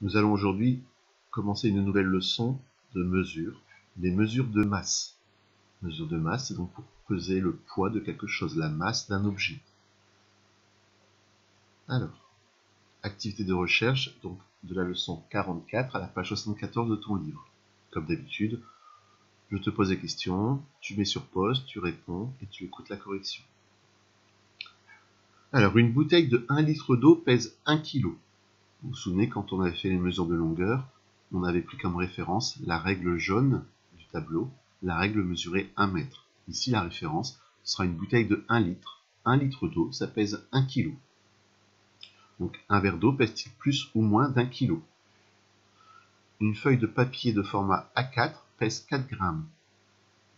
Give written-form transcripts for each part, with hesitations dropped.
Nous allons aujourd'hui commencer une nouvelle leçon de mesure, des mesures de masse. Mesure de masse, c'est donc pour peser le poids de quelque chose, la masse d'un objet. Alors, activité de recherche, donc de la leçon 44 à la page 74 de ton livre. Comme d'habitude, je te pose des questions, tu mets sur pause, tu réponds et tu écoutes la correction. Alors, une bouteille de 1 litre d'eau pèse 1 kg. Vous vous souvenez, quand on avait fait les mesures de longueur, on avait pris comme référence la règle jaune du tableau, la règle mesurait 1 mètre. Ici, la référence sera une bouteille de 1 litre. 1 litre d'eau, ça pèse 1 kg. Donc, un verre d'eau pèse-t-il plus ou moins d'1 kg? Une feuille de papier de format A4 pèse 4 grammes.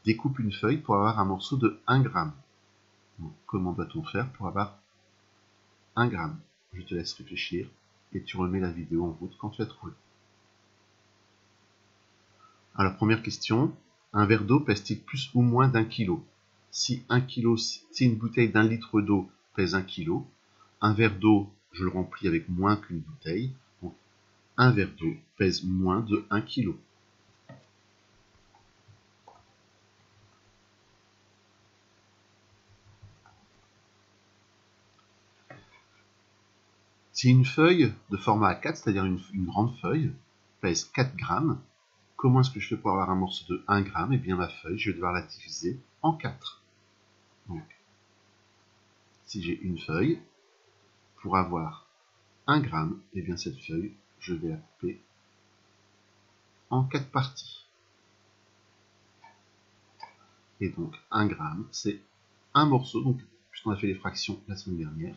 Découpe une feuille pour avoir un morceau de 1 gramme. Donc, comment doit-on faire pour avoir 1 gramme? Je te laisse réfléchir et tu remets la vidéo en route quand tu as trouvé. Alors, première question, un verre d'eau pèse-t-il plus ou moins d'1 kg? Si une bouteille d'1 litre d'eau pèse 1 kg, un verre d'eau, je le remplis avec moins qu'une bouteille, donc un verre d'eau pèse moins de 1 kg. Si une feuille de format A4, c'est-à-dire une grande feuille, pèse 4 grammes, comment est-ce que je fais pour avoir un morceau de 1 gramme? Eh bien, ma feuille, je vais devoir la diviser en 4. Donc, si j'ai une feuille, pour avoir 1 gramme, eh bien cette feuille, je vais la couper en 4 parties. Et donc 1 gramme, c'est un morceau, donc puisqu'on a fait les fractions la semaine dernière,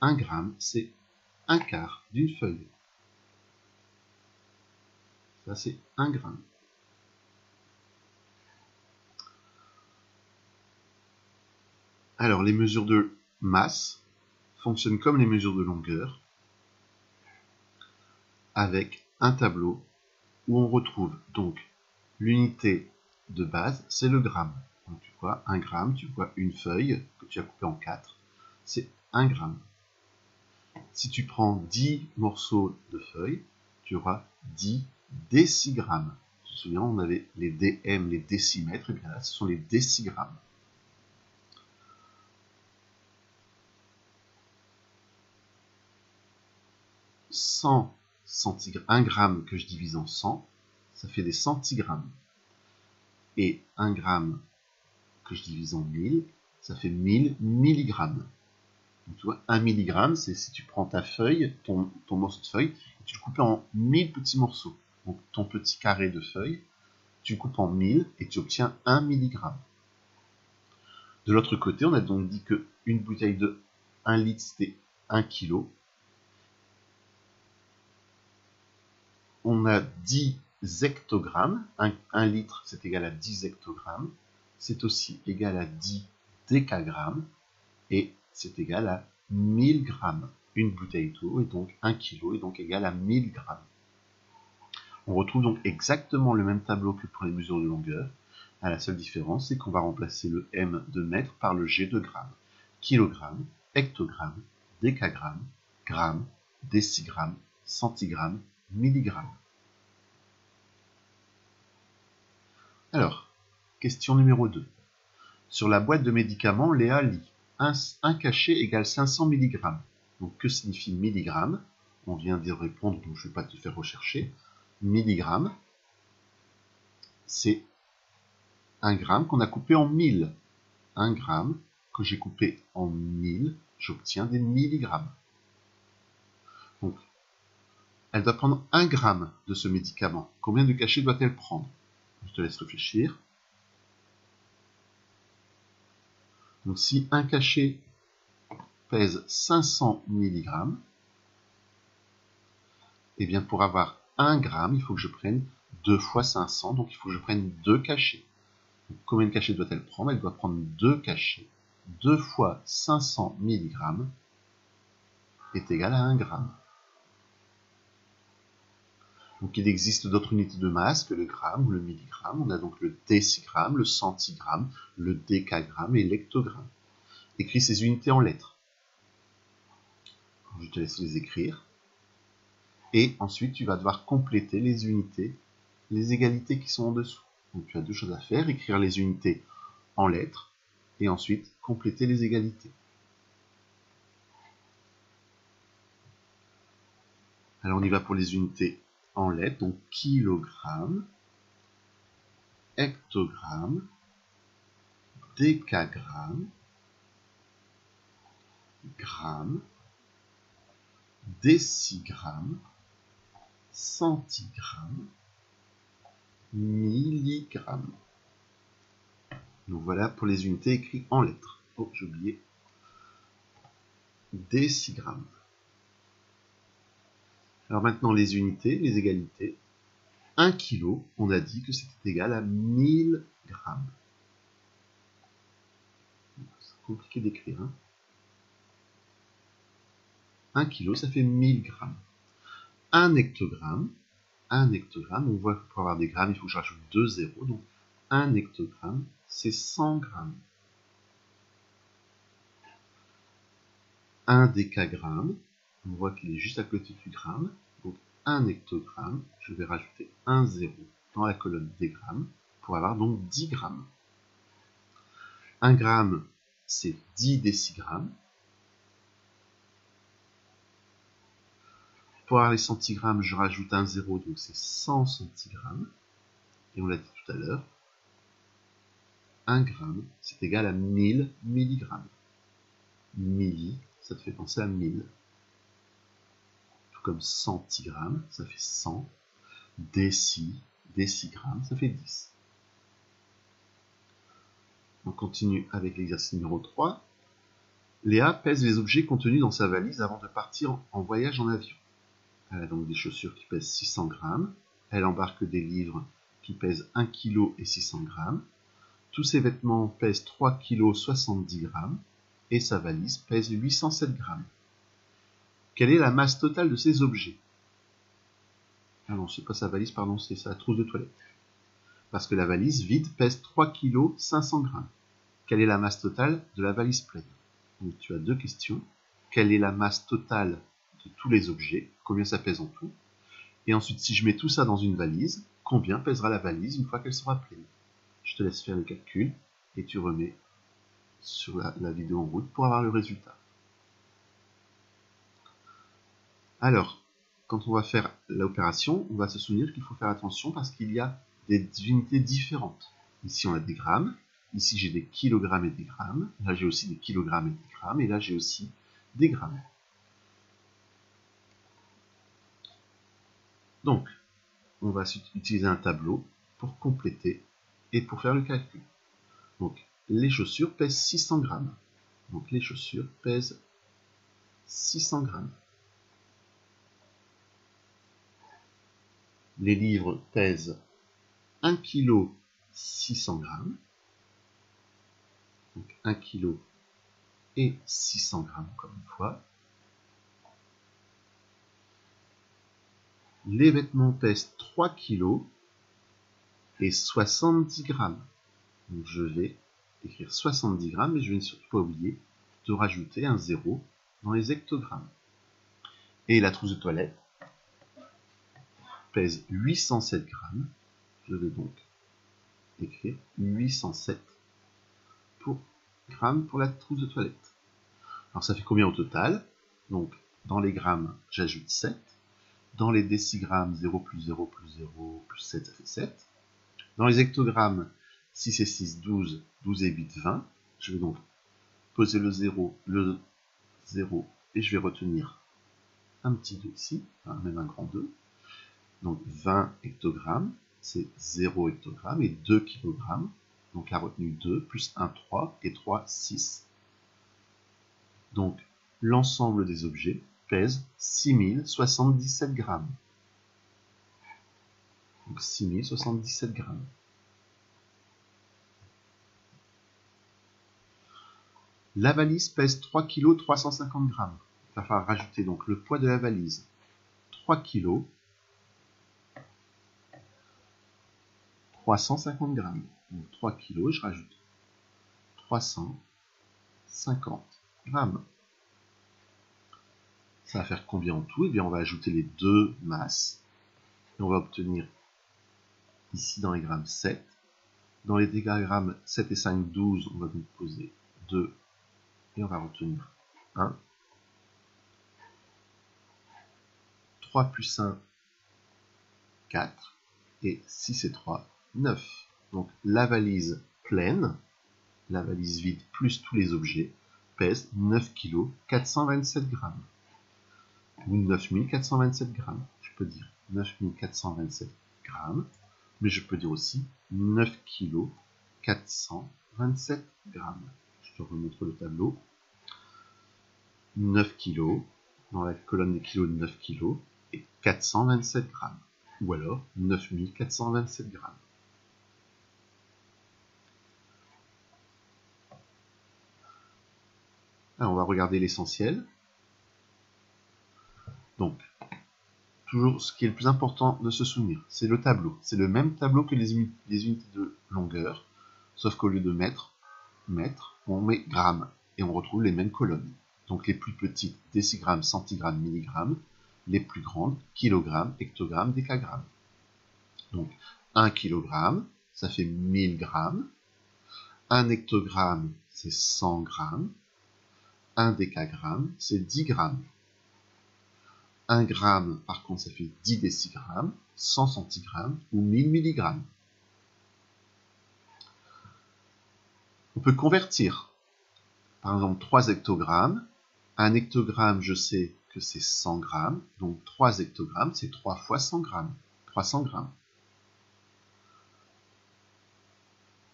1 gramme, c'est un quart d'une feuille. Ça, c'est 1 gramme. Alors, les mesures de masse fonctionnent comme les mesures de longueur, avec un tableau où on retrouve donc l'unité de base, c'est le gramme. Donc tu vois, 1 gramme, tu vois une feuille que tu as coupée en 4, c'est 1 gramme. Si tu prends 10 morceaux de feuilles, tu auras 10 décigrammes. Tu te souviens, on avait les DM, les décimètres, et bien là, ce sont les décigrammes. Un gramme que je divise en 100, ça fait des centigrammes. Et 1 gramme que je divise en 1000, ça fait 1000 milligrammes. Donc tu vois, 1 milligramme, c'est si tu prends ta feuille, ton morceau de feuille, et tu le coupes en 1000 petits morceaux. Donc ton petit carré de feuille, tu le coupes en 1000 et tu obtiens 1 milligramme. De l'autre côté, on a donc dit qu'une bouteille de 1 litre, c'était 1 kg. On a 10 hectogrammes. 1 litre, c'est égal à 10 hectogrammes. C'est aussi égal à 10 décagrammes. Et c'est égal à 1000 grammes. Une bouteille d'eau est donc 1 kg, est donc égal à 1000 grammes. On retrouve donc exactement le même tableau que pour les mesures de longueur. La seule différence, c'est qu'on va remplacer le M de mètre par le G de gramme. Kilogramme, hectogramme, décagramme, gramme, décigramme, centigramme, milligramme. Alors, question numéro 2. Sur la boîte de médicaments, Léa lit un cachet égale 500 mg. Donc, que signifie milligramme? On vient d'y répondre, donc je ne vais pas te faire rechercher. Milligramme, c'est 1 gramme qu'on a coupé en 1000. 1 gramme que j'ai coupé en 1000, j'obtiens des milligrammes. Donc, elle doit prendre 1 gramme de ce médicament. Combien de cachets doit-elle prendre? Je te laisse réfléchir. Donc, si un cachet pèse 500 mg, eh bien, pour avoir 1 gramme, il faut que je prenne 2 fois 500, donc il faut que je prenne 2 cachets. Donc, combien de cachets doit-elle prendre? Elle doit prendre 2 cachets. 2 fois 500 mg est égal à 1 gramme. Donc il existe d'autres unités de masse que le gramme ou le milligramme. On a donc le décigramme, le centigramme, le décagramme et l'hectogramme. Écris ces unités en lettres. Je te laisse les écrire. Et ensuite, tu vas devoir compléter les unités, les égalités qui sont en dessous. Donc tu as deux choses à faire, écrire les unités en lettres, et ensuite compléter les égalités. Alors on y va pour les unités en lettres, donc kilogramme, hectogramme, décagramme, gramme, décigramme, centigramme, milligramme. Donc voilà pour les unités écrites en lettres. Oh, j'ai oublié. Décigramme. Alors maintenant les unités, les égalités. 1 kg, on a dit que c'était égal à 1000 grammes. C'est compliqué d'écrire. 1 kg, ça fait 1000 grammes. 1 hectogramme, on voit que pour avoir des grammes, il faut que je rajoute 2 zéros. Donc 1 hectogramme, c'est 100 grammes. 1 décagramme, on voit qu'il est juste à côté du gramme. Donc 1 hectogramme, je vais rajouter 1 zéro dans la colonne des grammes pour avoir donc 10 grammes. 1 gramme, c'est 10 décigrammes. Pour avoir les centigrammes, je rajoute un zéro, donc c'est 100 centigrammes. Et on l'a dit tout à l'heure, 1 gramme, c'est égal à 1000 milligrammes. Milli, ça te fait penser à 1000. Tout comme centigramme, ça fait 100. Décigramme, ça fait 10. On continue avec l'exercice numéro 3. Léa pèse les objets contenus dans sa valise avant de partir en voyage en avion. Elle a donc des chaussures qui pèsent 600 grammes. Elle embarque des livres qui pèsent 1 kg et 600 grammes. Tous ses vêtements pèsent 3 kg 70 grammes. Et sa valise pèse 807 grammes. Quelle est la masse totale de ces objets? Ah non, c'est pas sa valise, pardon, c'est sa trousse de toilette. Parce que la valise vide pèse 3 kg 500 grammes. Quelle est la masse totale de la valise pleine? Donc tu as deux questions. Quelle est la masse totale de tous les objets? Combien ça pèse en tout? Et ensuite, si je mets tout ça dans une valise, combien pèsera la valise une fois qu'elle sera pleine? Je te laisse faire le calcul et tu remets sur la vidéo en route pour avoir le résultat. Alors, quand on va faire l'opération, on va se souvenir qu'il faut faire attention parce qu'il y a des unités différentes. Ici, on a des grammes. Ici, j'ai des kilogrammes et des grammes. Là, j'ai aussi des kilogrammes et des grammes. Et là, j'ai aussi des grammes. Donc, on va utiliser un tableau pour compléter et pour faire le calcul. Donc, les chaussures pèsent 600 grammes. Donc, les chaussures pèsent 600 grammes. Les livres pèsent 1 kg 600 grammes. Donc 1 kg et 600 grammes encore une fois. Les vêtements pèsent 3 kg et 70 grammes. Donc je vais écrire 70 grammes, mais je ne vais surtout pas oublier de rajouter un zéro dans les hectogrammes. Et la trousse de toilette pèse 807 grammes. Je vais donc écrire 807 grammes pour la trousse de toilette. Alors ça fait combien au total? Donc dans les grammes, j'ajoute 7. Dans les décigrammes, 0 plus 0 plus 0 plus 7, ça fait 7. Dans les hectogrammes, 6 et 6, 12, 12 et 8, 20. Je vais donc poser le 0 et je vais retenir un petit 2 ici, enfin, même un grand 2. Donc 20 hectogrammes, c'est 0 hectogramme et 2 kg. Donc la retenue 2, plus 1, 3, et 3, 6. Donc l'ensemble des objets pèse 6077 grammes. Donc 6077 grammes. La valise pèse 3 kg 350 grammes. Il va falloir rajouter donc le poids de la valise. 3 kg 350 grammes. Donc 3 kg, je rajoute 350 grammes. Ça va faire combien en tout? Eh bien, on va ajouter les deux masses. Et on va obtenir ici dans les grammes 7. Dans les dégagrammes 7 et 5, 12, on va donc poser 2 et on va retenir 1. 3 plus 1, 4. Et 6 et 3, 9. Donc la valise pleine, la valise vide plus tous les objets, pèse 9 kg 427 grammes. Ou 9427 grammes. Je peux dire 9427 grammes, mais je peux dire aussi 9 kg 427 grammes. Je te remontre le tableau. 9 kg, dans la colonne des kilos, 9 kg et 427 grammes. Ou alors 9427 grammes. Alors on va regarder l'essentiel. Donc, toujours ce qui est le plus important de se souvenir, c'est le tableau. C'est le même tableau que les unités de longueur, sauf qu'au lieu de mètres, on met grammes, et on retrouve les mêmes colonnes. Donc les plus petites, décigrammes, centigrammes, milligrammes, les plus grandes, kilogrammes, hectogrammes, décagrammes. Donc 1 kg, ça fait 1000 grammes, 1 hectogramme, c'est 100 grammes, 1 décagramme, c'est 10 grammes. 1 gramme, par contre, ça fait 10 décigrammes, 100 centigrammes ou 1000 milligrammes. On peut convertir. Par exemple, 3 hectogrammes. 1 hectogramme, je sais que c'est 100 grammes. Donc 3 hectogrammes, c'est 3 fois 100 grammes. 300 grammes.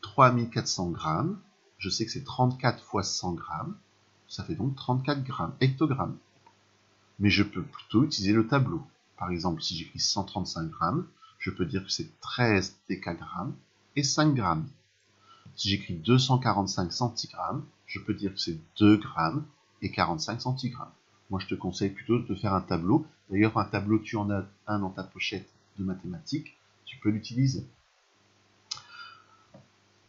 3400 grammes, je sais que c'est 34 fois 100 grammes. Ça fait donc 34 grammes, hectogrammes. Mais je peux plutôt utiliser le tableau. Par exemple, si j'écris 135 grammes, je peux dire que c'est 13 décagrammes et 5 grammes. Si j'écris 245 centigrammes, je peux dire que c'est 2 grammes et 45 centigrammes. Moi, je te conseille plutôt de faire un tableau. D'ailleurs, un tableau, tu en as un dans ta pochette de mathématiques, tu peux l'utiliser.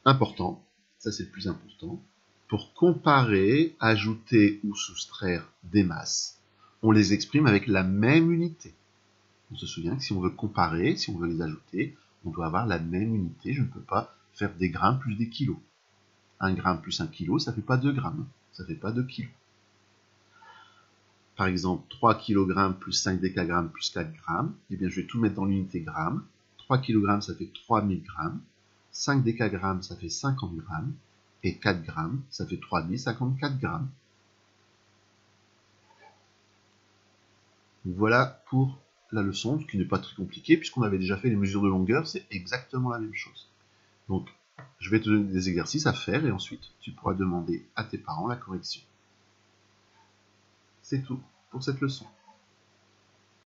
Important, ça c'est le plus important, pour comparer, ajouter ou soustraire des masses, on les exprime avec la même unité. On se souvient que si on veut comparer, si on veut les ajouter, on doit avoir la même unité. Je ne peux pas faire des grammes plus des kilos. 1 gramme plus 1 kilo, ça ne fait pas 2 grammes. Ça ne fait pas 2 kilos. Par exemple, 3 kg plus 5 décagrammes plus 4 grammes. Eh bien, je vais tout mettre dans l'unité grammes. 3 kg, ça fait 3000 grammes. 5 décagrammes, ça fait 50 grammes. Et 4 grammes, ça fait 3054 grammes. Donc voilà pour la leçon, ce qui n'est pas très compliqué, puisqu'on avait déjà fait les mesures de longueur, c'est exactement la même chose. Donc, je vais te donner des exercices à faire, et ensuite, tu pourras demander à tes parents la correction. C'est tout pour cette leçon.